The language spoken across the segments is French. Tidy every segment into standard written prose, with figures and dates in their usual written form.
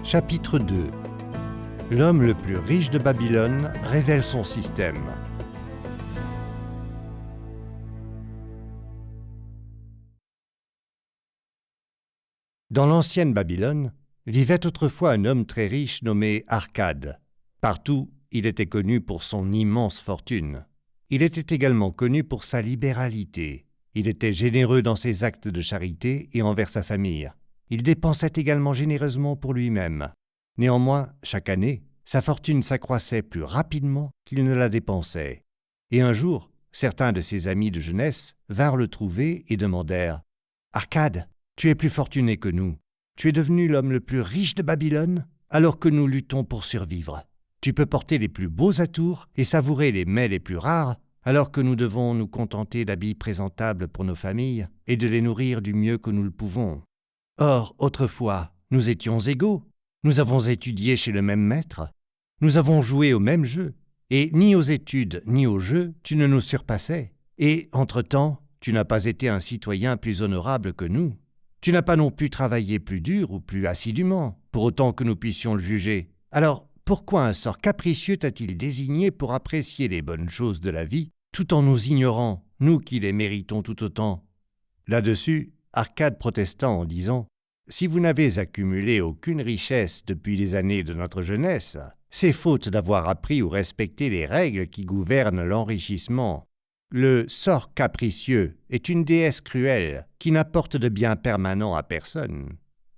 Chapitre 2. L'homme le plus riche de Babylone révèle son système. Dans l'ancienne Babylone, vivait autrefois un homme très riche nommé Arcade. Partout, il était connu pour son immense fortune. Il était également connu pour sa libéralité. Il était généreux dans ses actes de charité et envers sa famille. Il dépensait également généreusement pour lui-même. Néanmoins, chaque année, sa fortune s'accroissait plus rapidement qu'il ne la dépensait. Et un jour, certains de ses amis de jeunesse vinrent le trouver et demandèrent « Arcade, tu es plus fortuné que nous. Tu es devenu l'homme le plus riche de Babylone alors que nous luttons pour survivre. Tu peux porter les plus beaux atours et savourer les mets les plus rares alors que nous devons nous contenter d'habits présentables pour nos familles et de les nourrir du mieux que nous le pouvons. Or, autrefois, nous étions égaux. Nous avons étudié chez le même maître. Nous avons joué au même jeu. Et ni aux études ni aux jeux, tu ne nous surpassais. Et, entre-temps, tu n'as pas été un citoyen plus honorable que nous. Tu n'as pas non plus travaillé plus dur ou plus assidûment, pour autant que nous puissions le juger. Alors, pourquoi un sort capricieux t'a-t-il désigné pour apprécier les bonnes choses de la vie, tout en nous ignorant, nous qui les méritons tout autant ?» Là-dessus, Arcade protesta en disant « Si vous n'avez accumulé aucune richesse depuis les années de notre jeunesse, c'est faute d'avoir appris ou respecté les règles qui gouvernent l'enrichissement. Le sort capricieux est une déesse cruelle qui n'apporte de bien permanent à personne.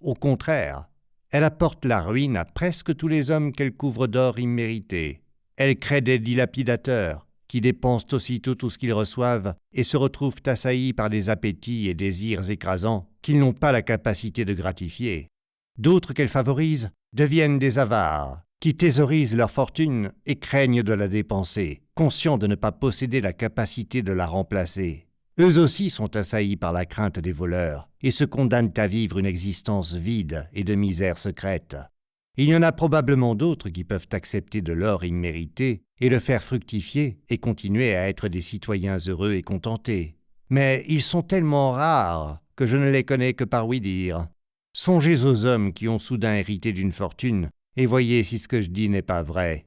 Au contraire, elle apporte la ruine à presque tous les hommes qu'elle couvre d'or immérité. Elle crée des dilapidateurs qui dépensent aussitôt tout ce qu'ils reçoivent et se retrouvent assaillis par des appétits et désirs écrasants qu'ils n'ont pas la capacité de gratifier. D'autres qu'elle favorise deviennent des avares, qui thésaurisent leur fortune et craignent de la dépenser, conscients de ne pas posséder la capacité de la remplacer. Eux aussi sont assaillis par la crainte des voleurs et se condamnent à vivre une existence vide et de misère secrète. Il y en a probablement d'autres qui peuvent accepter de l'or immérité et le faire fructifier et continuer à être des citoyens heureux et contentés. Mais ils sont tellement rares que je ne les connais que par ouï-dire. Songez aux hommes qui ont soudain hérité d'une fortune et voyez si ce que je dis n'est pas vrai. »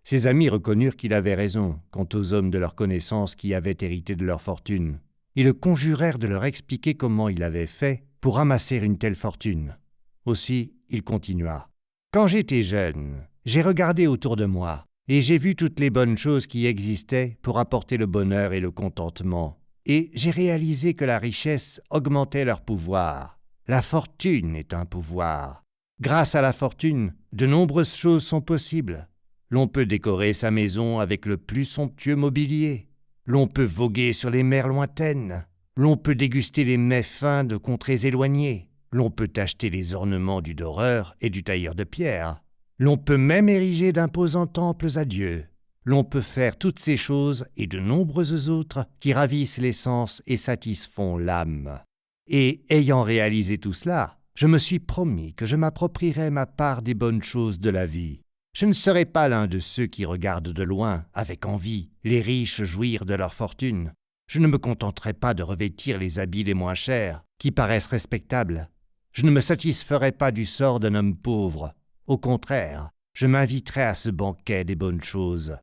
Ses amis reconnurent qu'il avait raison quant aux hommes de leur connaissance qui avaient hérité de leur fortune. Ils le conjurèrent de leur expliquer comment il avait fait pour amasser une telle fortune. Aussi, il continua. « Quand j'étais jeune, j'ai regardé autour de moi et j'ai vu toutes les bonnes choses qui existaient pour apporter le bonheur et le contentement. Et j'ai réalisé que la richesse augmentait leur pouvoir. La fortune est un pouvoir. Grâce à la fortune, de nombreuses choses sont possibles. L'on peut décorer sa maison avec le plus somptueux mobilier. L'on peut voguer sur les mers lointaines. L'on peut déguster les mets fins de contrées éloignées. L'on peut acheter les ornements du doreur et du tailleur de pierre. L'on peut même ériger d'imposants temples à Dieu. L'on peut faire toutes ces choses et de nombreuses autres qui ravissent les sens et satisfont l'âme. Et ayant réalisé tout cela, je me suis promis que je m'approprierais ma part des bonnes choses de la vie. Je ne serai pas l'un de ceux qui regardent de loin, avec envie, les riches jouir de leur fortune. Je ne me contenterai pas de revêtir les habits les moins chers, qui paraissent respectables. Je ne me satisferai pas du sort d'un homme pauvre. Au contraire, je m'inviterai à ce banquet des bonnes choses.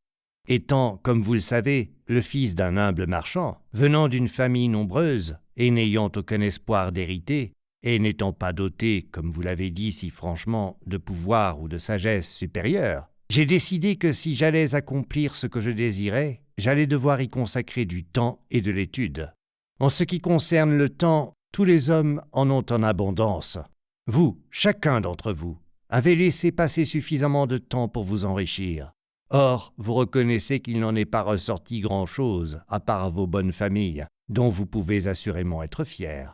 Étant, comme vous le savez, le fils d'un humble marchand, venant d'une famille nombreuse et n'ayant aucun espoir d'hériter, et n'étant pas doté, comme vous l'avez dit si franchement, de pouvoir ou de sagesse supérieure, j'ai décidé que si j'allais accomplir ce que je désirais, j'allais devoir y consacrer du temps et de l'étude. En ce qui concerne le temps, tous les hommes en ont en abondance. Vous, chacun d'entre vous, avez laissé passer suffisamment de temps pour vous enrichir. Or, vous reconnaissez qu'il n'en est pas ressorti grand-chose, à part vos bonnes familles, dont vous pouvez assurément être fiers.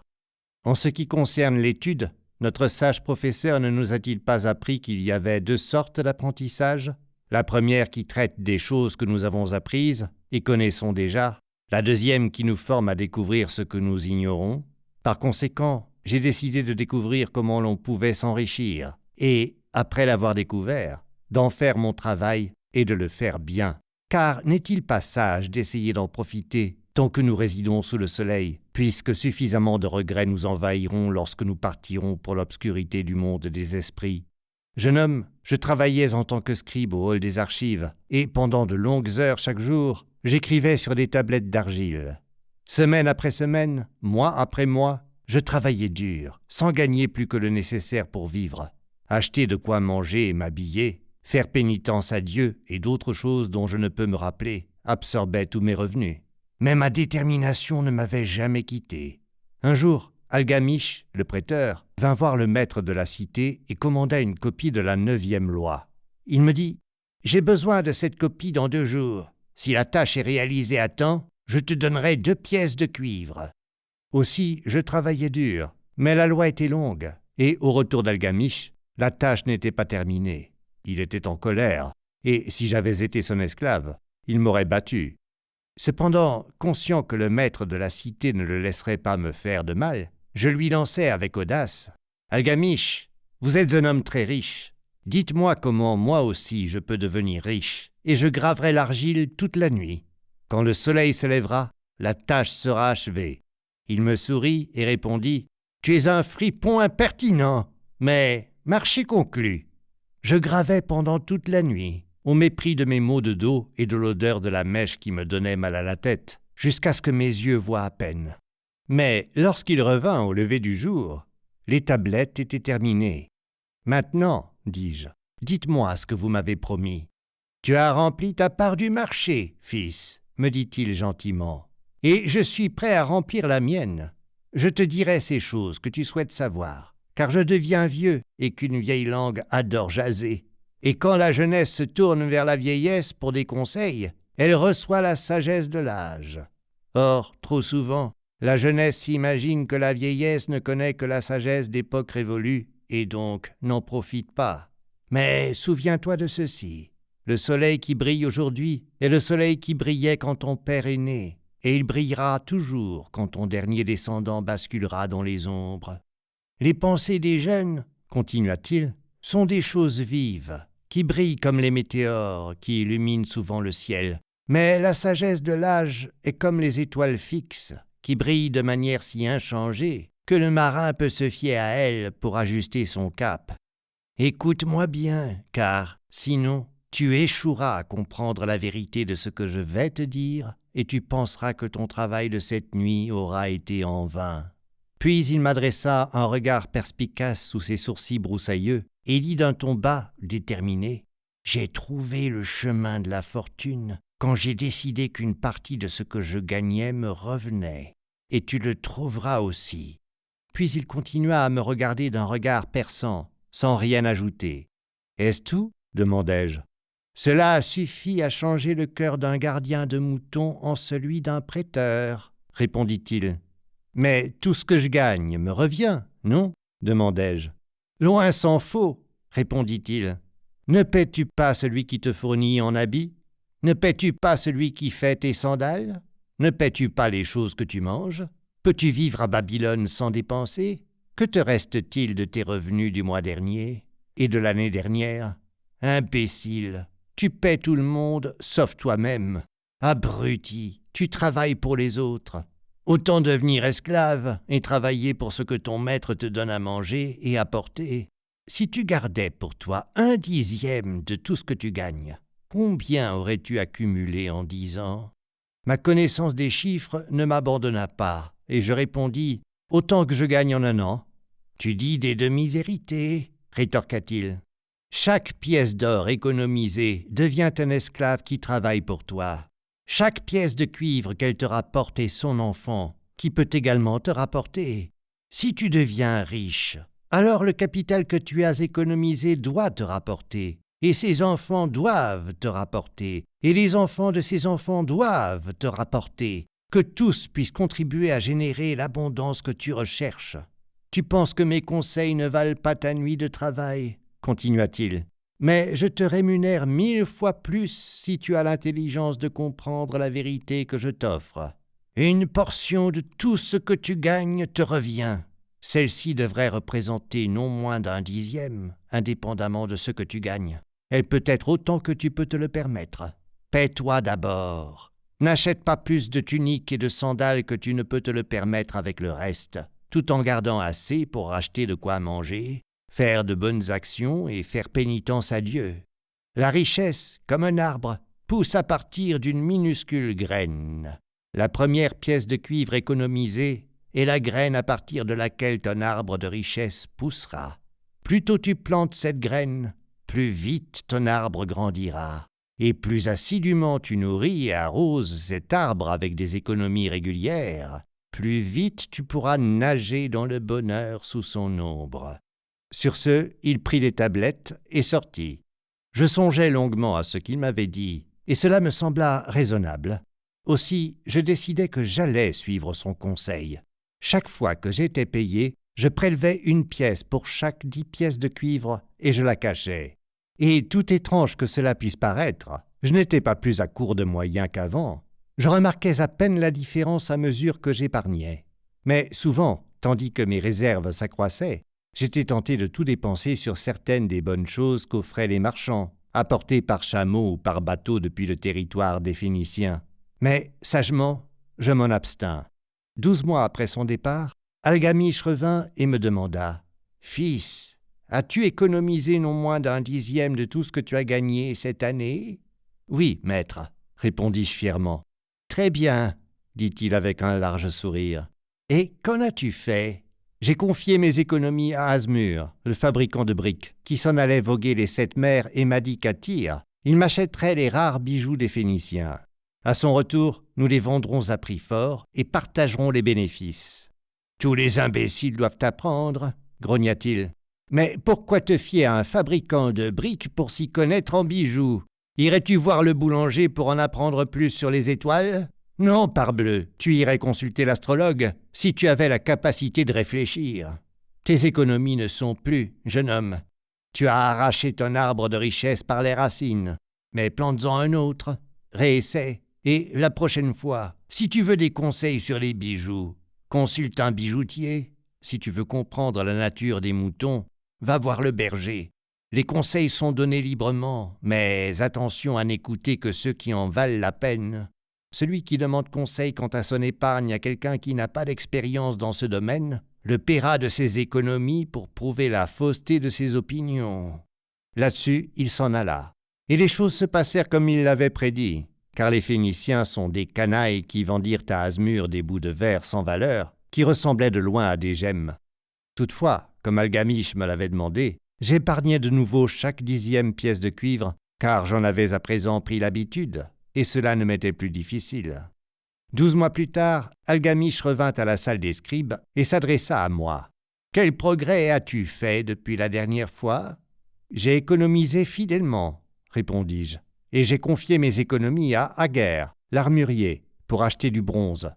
En ce qui concerne l'étude, notre sage professeur ne nous a-t-il pas appris qu'il y avait deux sortes d'apprentissage? La première qui traite des choses que nous avons apprises et connaissons déjà, la deuxième qui nous forme à découvrir ce que nous ignorons. Par conséquent, j'ai décidé de découvrir comment l'on pouvait s'enrichir et, après l'avoir découvert, d'en faire mon travail et de le faire bien. Car n'est-il pas sage d'essayer d'en profiter tant que nous résidons sous le soleil, puisque suffisamment de regrets nous envahiront lorsque nous partirons pour l'obscurité du monde des esprits? Jeune homme, je travaillais en tant que scribe au hall des archives, et pendant de longues heures chaque jour, j'écrivais sur des tablettes d'argile. Semaine après semaine, mois après mois, je travaillais dur, sans gagner plus que le nécessaire pour vivre. Acheter de quoi manger et m'habiller, faire pénitence à Dieu et d'autres choses dont je ne peux me rappeler, absorbaient tous mes revenus. Mais ma détermination ne m'avait jamais quitté. Un jour, Algamish, le prêteur, vint voir le maître de la cité et commanda une copie de la 9e loi. Il me dit « J'ai besoin de cette copie dans 2 jours. Si la tâche est réalisée à temps, je te donnerai 2 pièces de cuivre. » Aussi, je travaillais dur, mais la loi était longue, et au retour d'Algamish, la tâche n'était pas terminée. Il était en colère, et si j'avais été son esclave, il m'aurait battu. Cependant, conscient que le maître de la cité ne le laisserait pas me faire de mal, je lui lançai avec audace « Algamish, vous êtes un homme très riche. Dites-moi comment moi aussi je peux devenir riche, et je graverai l'argile toute la nuit. Quand le soleil se lèvera, la tâche sera achevée. » Il me sourit et répondit « Tu es un fripon impertinent, mais marché conclu. » Je gravais pendant toute la nuit, au mépris de mes maux de dos et de l'odeur de la mèche qui me donnait mal à la tête, jusqu'à ce que mes yeux voient à peine. Mais lorsqu'il revint au lever du jour, les tablettes étaient terminées. « Maintenant, dis-je, dites-moi ce que vous m'avez promis. »« Tu as rempli ta part du marché, fils, me dit-il gentiment, et je suis prêt à remplir la mienne. Je te dirai ces choses que tu souhaites savoir, car je deviens vieux et qu'une vieille langue adore jaser. Et quand la jeunesse se tourne vers la vieillesse pour des conseils, elle reçoit la sagesse de l'âge. Or, trop souvent, la jeunesse s'imagine que la vieillesse ne connaît que la sagesse d'époques révolues et donc n'en profite pas. Mais souviens-toi de ceci, le soleil qui brille aujourd'hui est le soleil qui brillait quand ton père est né, et il brillera toujours quand ton dernier descendant basculera dans les ombres. Les pensées des jeunes, continua-t-il, sont des choses vives, qui brillent comme les météores qui illuminent souvent le ciel. Mais la sagesse de l'âge est comme les étoiles fixes, qui brillent de manière si inchangée que le marin peut se fier à elles pour ajuster son cap. Écoute-moi bien, car sinon tu échoueras à comprendre la vérité de ce que je vais te dire, et tu penseras que ton travail de cette nuit aura été en vain. » Puis il m'adressa un regard perspicace sous ses sourcils broussailleux, et dit d'un ton bas, déterminé, « J'ai trouvé le chemin de la fortune quand j'ai décidé qu'une partie de ce que je gagnais me revenait, et tu le trouveras aussi. » Puis il continua à me regarder d'un regard perçant, sans rien ajouter. « Est-ce tout ?» demandai-je. « Cela suffit à changer le cœur d'un gardien de moutons en celui d'un prêteur, » répondit-il. « Mais tout ce que je gagne me revient, non ?» demandai-je. « Loin s'en faut, » répondit-il. « Ne paies-tu pas celui qui te fournit en habits? Ne paies-tu pas celui qui fait tes sandales? Ne paies-tu pas les choses que tu manges? Peux-tu vivre à Babylone sans dépenser? Que te reste-t-il de tes revenus du mois dernier et de l'année dernière? Imbécile, tu paies tout le monde sauf toi-même. Abruti, tu travailles pour les autres. Autant devenir esclave et travailler pour ce que ton maître te donne à manger et à porter. Si tu gardais pour toi 1/10 de tout ce que tu gagnes, combien aurais-tu accumulé en 10 ans? Ma connaissance des chiffres ne m'abandonna pas, et je répondis « Autant que je gagne en 1 an. » « Tu dis des demi-vérités, » rétorqua-t-il. « Chaque pièce d'or économisée devient un esclave qui travaille pour toi. Chaque pièce de cuivre qu'elle te rapporte est son enfant, qui peut également te rapporter. Si tu deviens riche, alors le capital que tu as économisé doit te rapporter, et ses enfants doivent te rapporter, et les enfants de ses enfants doivent te rapporter, que tous puissent contribuer à générer l'abondance que tu recherches. Tu penses que mes conseils ne valent pas ta nuit de travail, continua-t-il. Mais je te rémunère 1000 fois plus si tu as l'intelligence de comprendre la vérité que je t'offre. Une portion de tout ce que tu gagnes te revient. Celle-ci devrait représenter non moins d'1/10, indépendamment de ce que tu gagnes. Elle peut être autant que tu peux te le permettre. Paie-toi d'abord. N'achète pas plus de tuniques et de sandales que tu ne peux te le permettre avec le reste, tout en gardant assez pour acheter de quoi manger. faire de bonnes actions et faire pénitence à Dieu. La richesse, comme un arbre, pousse à partir d'une minuscule graine. La première pièce de cuivre économisée est la graine à partir de laquelle ton arbre de richesse poussera. Plus tôt tu plantes cette graine, plus vite ton arbre grandira. Et plus assidûment tu nourris et arroses cet arbre avec des économies régulières, plus vite tu pourras nager dans le bonheur sous son ombre. Sur ce, il prit les tablettes et sortit. Je songeais longuement à ce qu'il m'avait dit, et cela me sembla raisonnable. Aussi, je décidai que j'allais suivre son conseil. Chaque fois que j'étais payé, je prélevais une pièce pour chaque 10 pièces de cuivre et je la cachais. Et tout étrange que cela puisse paraître, je n'étais pas plus à court de moyens qu'avant. Je remarquais à peine la différence à mesure que j'épargnais. Mais souvent, tandis que mes réserves s'accroissaient, j'étais tenté de tout dépenser sur certaines des bonnes choses qu'offraient les marchands, apportés par chameau ou par bateau depuis le territoire des Phéniciens. Mais, sagement, je m'en abstins. 12 mois après son départ, Algamish revint et me demanda « Fils, as-tu économisé non moins d'un 10e de tout ce que tu as gagné cette année ?»« Oui, maître, » répondis-je fièrement. « Très bien, » dit-il avec un large sourire. « Et qu'en as-tu fait ?» J'ai confié mes économies à Asmur, le fabricant de briques, qui s'en allait voguer les 7 mers et m'a dit qu'à Tyr, il m'achèterait les rares bijoux des Phéniciens. À son retour, nous les vendrons à prix fort et partagerons les bénéfices. « Tous les imbéciles doivent apprendre, » grogna-t-il. « Mais pourquoi te fier à un fabricant de briques pour s'y connaître en bijoux? Irais-tu voir le boulanger pour en apprendre plus sur les étoiles ? Non, parbleu, tu irais consulter l'astrologue si tu avais la capacité de réfléchir. Tes économies ne sont plus, jeune homme. Tu as arraché ton arbre de richesse par les racines, mais plantes-en un autre, réessaie, et la prochaine fois, si tu veux des conseils sur les bijoux, consulte un bijoutier. Si tu veux comprendre la nature des moutons, va voir le berger. Les conseils sont donnés librement, mais attention à n'écouter que ceux qui en valent la peine. Celui qui demande conseil quant à son épargne à quelqu'un qui n'a pas d'expérience dans ce domaine, le paiera de ses économies pour prouver la fausseté de ses opinions. Là-dessus, il s'en alla. Et les choses se passèrent comme il l'avait prédit, car les Phéniciens sont des canailles qui vendirent à Asmur des bouts de verre sans valeur, qui ressemblaient de loin à des gemmes. Toutefois, comme Algamish me l'avait demandé, j'épargnais de nouveau chaque 10e pièce de cuivre, car j'en avais à présent pris l'habitude. Et cela ne m'était plus difficile. 12 mois plus tard, Algamish revint à la salle des scribes et s'adressa à moi. « Quel progrès as-tu fait depuis la dernière fois ?»« J'ai économisé fidèlement, » répondis-je, « et j'ai confié mes économies à Aguerre, l'armurier, pour acheter du bronze.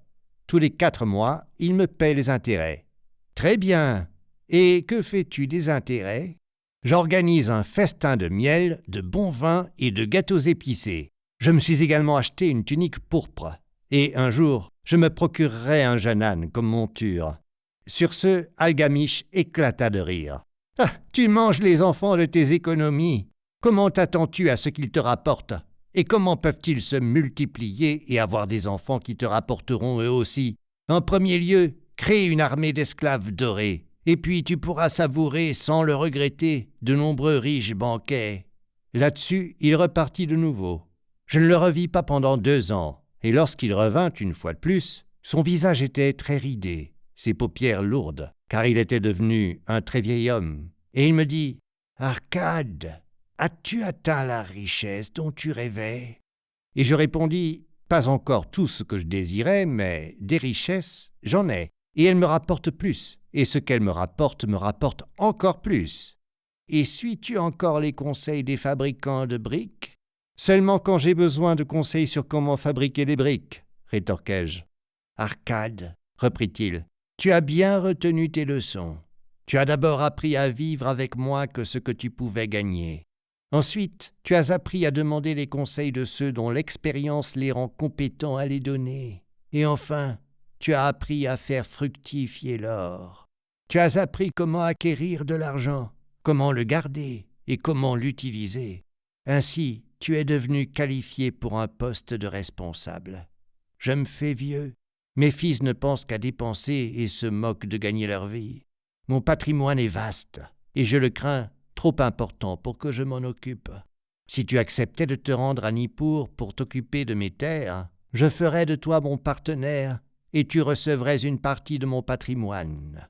Tous les 4 mois, il me paie les intérêts. »« Très bien. Et que fais-tu des intérêts ?»« J'organise un festin de miel, de bon vin et de gâteaux épicés. Je me suis également acheté une tunique pourpre, et un jour, je me procurerai un jeune âne comme monture. » Sur ce, Algamish éclata de rire. « Ah, tu manges les enfants de tes économies. Comment t'attends-tu à ce qu'ils te rapportent? Et comment peuvent-ils se multiplier et avoir des enfants qui te rapporteront eux aussi? En premier lieu, crée une armée d'esclaves dorés, et puis tu pourras savourer, sans le regretter, de nombreux riches banquets. » Là-dessus, il repartit de nouveau. Je ne le revis pas pendant 2 ans, et lorsqu'il revint une fois de plus, son visage était très ridé, ses paupières lourdes, car il était devenu un très vieil homme. Et il me dit « Arcade, as-tu atteint la richesse dont tu rêvais ?» Et je répondis « Pas encore tout ce que je désirais, mais des richesses, j'en ai, et elles me rapportent plus, et ce qu'elles me rapporte encore plus. Et suis-tu encore les conseils des fabricants de briques ? » « Seulement quand j'ai besoin de conseils sur comment fabriquer des briques, » rétorquai-je. « Arcade, » reprit-il, « tu as bien retenu tes leçons. Tu as d'abord appris à vivre avec moins que ce que tu pouvais gagner. Ensuite, tu as appris à demander les conseils de ceux dont l'expérience les rend compétents à les donner. Et enfin, tu as appris à faire fructifier l'or. Tu as appris comment acquérir de l'argent, comment le garder et comment l'utiliser. Ainsi, tu es devenu qualifié pour un poste de responsable. Je me fais vieux. Mes fils ne pensent qu'à dépenser et se moquent de gagner leur vie. Mon patrimoine est vaste, et je le crains trop important pour que je m'en occupe. Si tu acceptais de te rendre à Nippur pour t'occuper de mes terres, je ferais de toi mon partenaire et tu recevrais une partie de mon patrimoine. »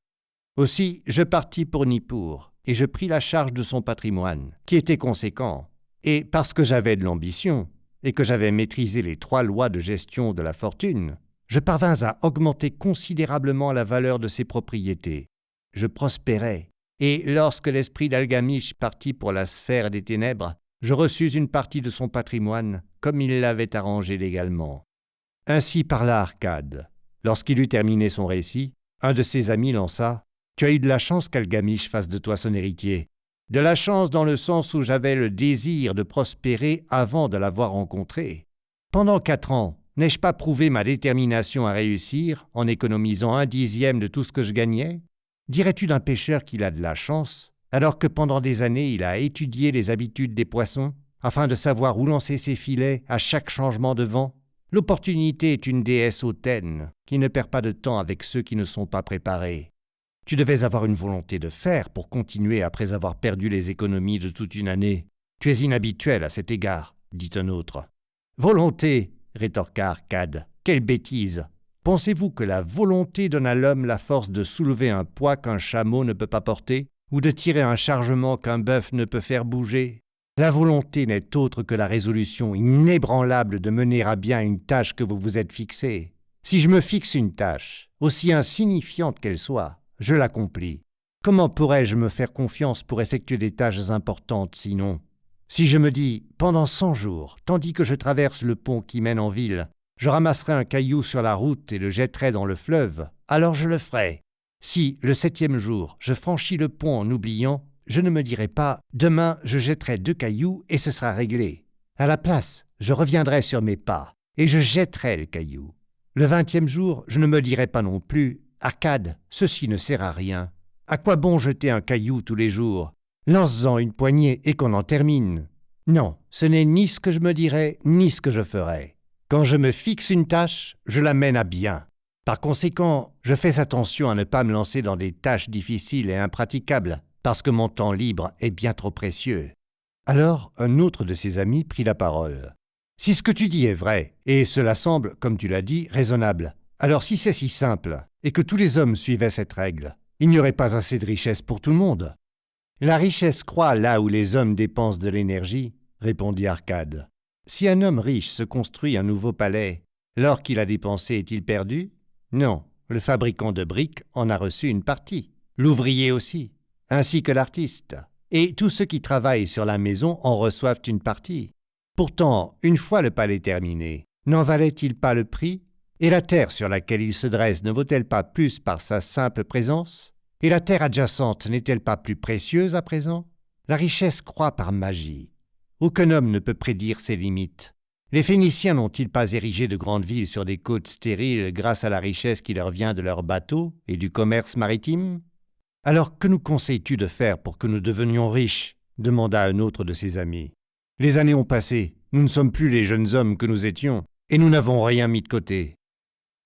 Aussi, je partis pour Nippur et je pris la charge de son patrimoine, qui était conséquent. Et parce que j'avais de l'ambition et que j'avais maîtrisé les 3 lois de gestion de la fortune, je parvins à augmenter considérablement la valeur de ses propriétés. Je prospérais, et lorsque l'esprit d'Algamish partit pour la sphère des ténèbres, je reçus une partie de son patrimoine comme il l'avait arrangé légalement. Ainsi parla Arkad. Lorsqu'il eut terminé son récit, un de ses amis lança « Tu as eu de la chance qu'Algamish fasse de toi son héritier. De la chance dans le sens où j'avais le désir de prospérer avant de l'avoir rencontré. Pendant 4 ans, n'ai-je pas prouvé ma détermination à réussir en économisant 1/10 de tout ce que je gagnais? Dirais-tu d'un pêcheur qu'il a de la chance, alors que pendant des années il a étudié les habitudes des poissons, afin de savoir où lancer ses filets à chaque changement de vent? L'opportunité est une déesse hautaine, qui ne perd pas de temps avec ceux qui ne sont pas préparés. Tu devais avoir une volonté de faire pour continuer après avoir perdu les économies de toute une année. Tu es inhabituel à cet égard, dit un autre. Volonté, rétorqua Arkad. Quelle bêtise! Pensez-vous que la volonté donne à l'homme la force de soulever un poids qu'un chameau ne peut pas porter, ou de tirer un chargement qu'un bœuf ne peut faire bouger? La volonté n'est autre que la résolution inébranlable de mener à bien une tâche que vous vous êtes fixée. Si je me fixe une tâche, aussi insignifiante qu'elle soit, je l'accomplis. Comment pourrais-je me faire confiance pour effectuer des tâches importantes sinon? Si je me dis, pendant 100 jours, tandis que je traverse le pont qui mène en ville, je ramasserai un caillou sur la route et le jetterai dans le fleuve, alors je le ferai. Si, le 7e jour, je franchis le pont en oubliant, je ne me dirai pas « demain, je jetterai 2 cailloux et ce sera réglé ». À la place, je reviendrai sur mes pas et je jetterai le caillou. Le 20e jour, je ne me dirai pas non plus « Arkad, ceci ne sert à rien. À quoi bon jeter un caillou tous les jours? Lance-en une poignée et qu'on en termine. » Non, ce n'est ni ce que je me dirai, ni ce que je ferai. Quand je me fixe une tâche, je la mène à bien. Par conséquent, je fais attention à ne pas me lancer dans des tâches difficiles et impraticables, parce que mon temps libre est bien trop précieux. Alors, un autre de ses amis prit la parole. « Si ce que tu dis est vrai, et cela semble, comme tu l'as dit, raisonnable, alors si c'est si simple, et que tous les hommes suivaient cette règle, il n'y aurait pas assez de richesse pour tout le monde. » « La richesse croît là où les hommes dépensent de l'énergie, » répondit Arkad. « Si un homme riche se construit un nouveau palais, l'or qu'il a dépensé est-il perdu? Non, le fabricant de briques en a reçu une partie, l'ouvrier aussi, ainsi que l'artiste, et tous ceux qui travaillent sur la maison en reçoivent une partie. Pourtant, une fois le palais terminé, n'en valait-il pas le prix? Et la terre sur laquelle il se dresse ne vaut-elle pas plus par sa simple présence? Et la terre adjacente n'est-elle pas plus précieuse à présent? La richesse croît par magie. Aucun homme ne peut prédire ses limites. Les Phéniciens n'ont-ils pas érigé de grandes villes sur des côtes stériles grâce à la richesse qui leur vient de leurs bateaux et du commerce maritime? Alors que nous conseilles-tu de faire pour que nous devenions riches? Demanda un autre de ses amis. Les années ont passé, nous ne sommes plus les jeunes hommes que nous étions, et nous n'avons rien mis de côté.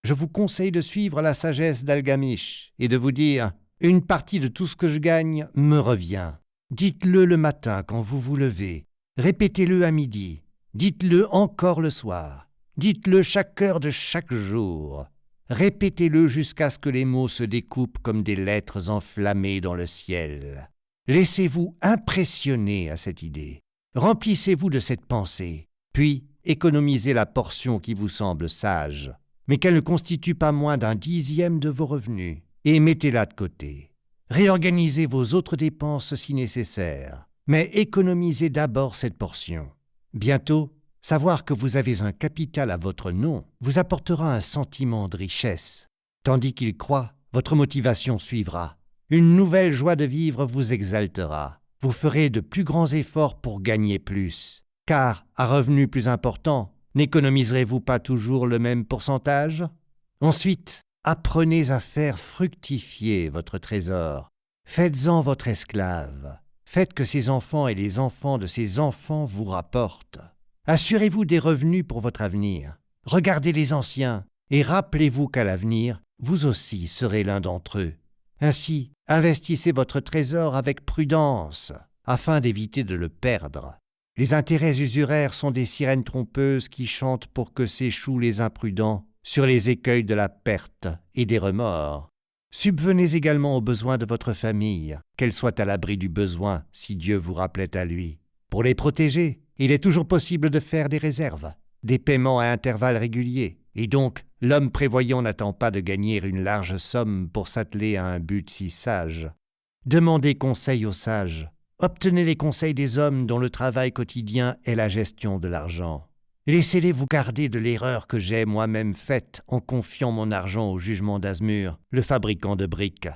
Je vous conseille de suivre la sagesse d'Algamish et de vous dire « Une partie de tout ce que je gagne me revient. Dites-le le matin quand vous vous levez. Répétez-le à midi. Dites-le encore le soir. Dites-le chaque heure de chaque jour. Répétez-le jusqu'à ce que les mots se découpent comme des lettres enflammées dans le ciel. Laissez-vous impressionner à cette idée. Remplissez-vous de cette pensée. Puis, économisez la portion qui vous semble sage, mais qu'elle ne constitue pas moins d'1/10 de vos revenus. Et mettez-la de côté. Réorganisez vos autres dépenses si nécessaire, mais économisez d'abord cette portion. Bientôt, savoir que vous avez un capital à votre nom vous apportera un sentiment de richesse. Tandis qu'il croît, votre motivation suivra. Une nouvelle joie de vivre vous exaltera. Vous ferez de plus grands efforts pour gagner plus. Car, à revenus plus importants, n'économiserez-vous pas toujours le même pourcentage? Ensuite, apprenez à faire fructifier votre trésor. Faites-en votre esclave. Faites que ses enfants et les enfants de ses enfants vous rapportent. Assurez-vous des revenus pour votre avenir. Regardez les anciens et rappelez-vous qu'à l'avenir, vous aussi serez l'un d'entre eux. Ainsi, investissez votre trésor avec prudence, afin d'éviter de le perdre. Les intérêts usuraires sont des sirènes trompeuses qui chantent pour que s'échouent les imprudents sur les écueils de la perte et des remords. Subvenez également aux besoins de votre famille, qu'elle soit à l'abri du besoin si Dieu vous rappelait à lui. Pour les protéger, il est toujours possible de faire des réserves, des paiements à intervalles réguliers, et donc l'homme prévoyant n'attend pas de gagner une large somme pour s'atteler à un but si sage. Demandez conseil aux sages. Obtenez les conseils des hommes dont le travail quotidien est la gestion de l'argent. Laissez-les vous garder de l'erreur que j'ai moi-même faite en confiant mon argent au jugement d'Azmur, le fabricant de briques.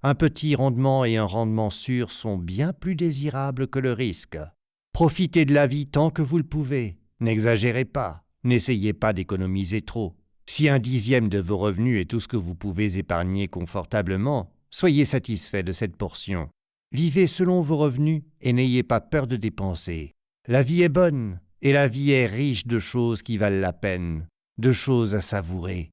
Un petit rendement et un rendement sûr sont bien plus désirables que le risque. Profitez de la vie tant que vous le pouvez. N'exagérez pas. N'essayez pas d'économiser trop. Si 1/10 de vos revenus est tout ce que vous pouvez épargner confortablement, soyez satisfait de cette portion. Vivez selon vos revenus et n'ayez pas peur de dépenser. La vie est bonne et la vie est riche de choses qui valent la peine, de choses à savourer.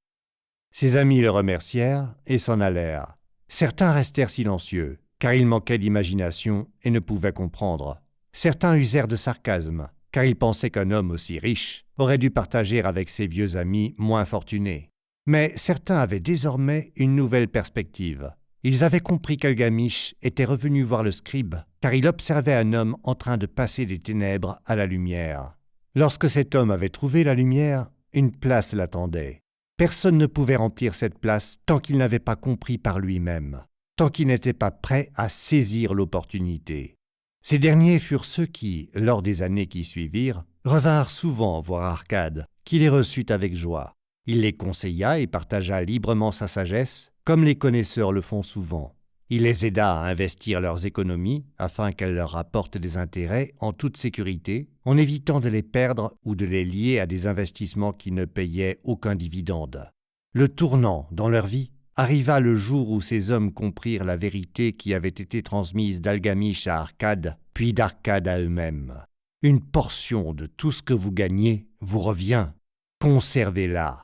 Ses amis le remercièrent et s'en allèrent. Certains restèrent silencieux, car ils manquaient d'imagination et ne pouvaient comprendre. Certains usèrent de sarcasme, car ils pensaient qu'un homme aussi riche aurait dû partager avec ses vieux amis moins fortunés. Mais certains avaient désormais une nouvelle perspective. Ils avaient compris qu'Algamish était revenu voir le scribe, car il observait un homme en train de passer des ténèbres à la lumière. Lorsque cet homme avait trouvé la lumière, une place l'attendait. Personne ne pouvait remplir cette place tant qu'il n'avait pas compris par lui-même, tant qu'il n'était pas prêt à saisir l'opportunité. Ces derniers furent ceux qui, lors des années qui suivirent, revinrent souvent voir Arcade, qui les reçut avec joie. Il les conseilla et partagea librement sa sagesse, comme les connaisseurs le font souvent. Il les aida à investir leurs économies afin qu'elles leur rapportent des intérêts en toute sécurité, en évitant de les perdre ou de les lier à des investissements qui ne payaient aucun dividende. Le tournant dans leur vie arriva le jour où ces hommes comprirent la vérité qui avait été transmise d'Algamish à Arcade, puis d'Arcade à eux-mêmes. Une portion de tout ce que vous gagnez vous revient. Conservez-la.